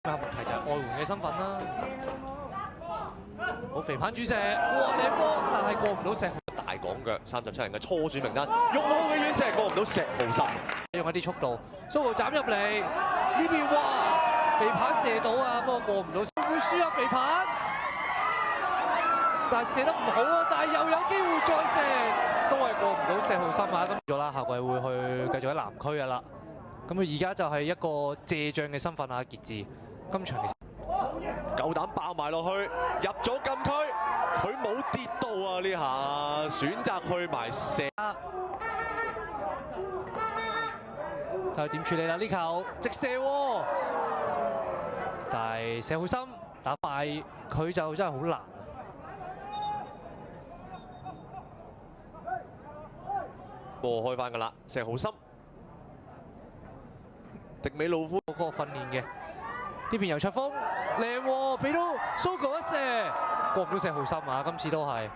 問題就係外援嘅身份啦。好肥棒主射，哇靚波，但係過唔到石浩。大港腳37人嘅初選名單，用好嘅遠射過唔到石浩森，用一啲速度，蘇豪斬入嚟呢邊，哇肥棒射到啊，不過過唔到，會輸啊肥棒，但係射得唔好啊，但係又有機會再射，都係過唔到石浩森啊。咁咗啦，下季會去繼續喺南區噶啦。咁佢而家就係一個借將嘅身份啊，傑志今場嘅夠膽爆埋落去，入咗禁區，佢冇跌到啊！呢下選擇去埋射，睇下點處理啦？呢球直射喎，但係石浩森打敗佢就真係好難。波開翻㗎啦，石浩森。迪美路夫嗰個訓練嘅呢邊游卓峰靚喎，俾到蘇哥一射，過唔到石浩森啊！今次都係。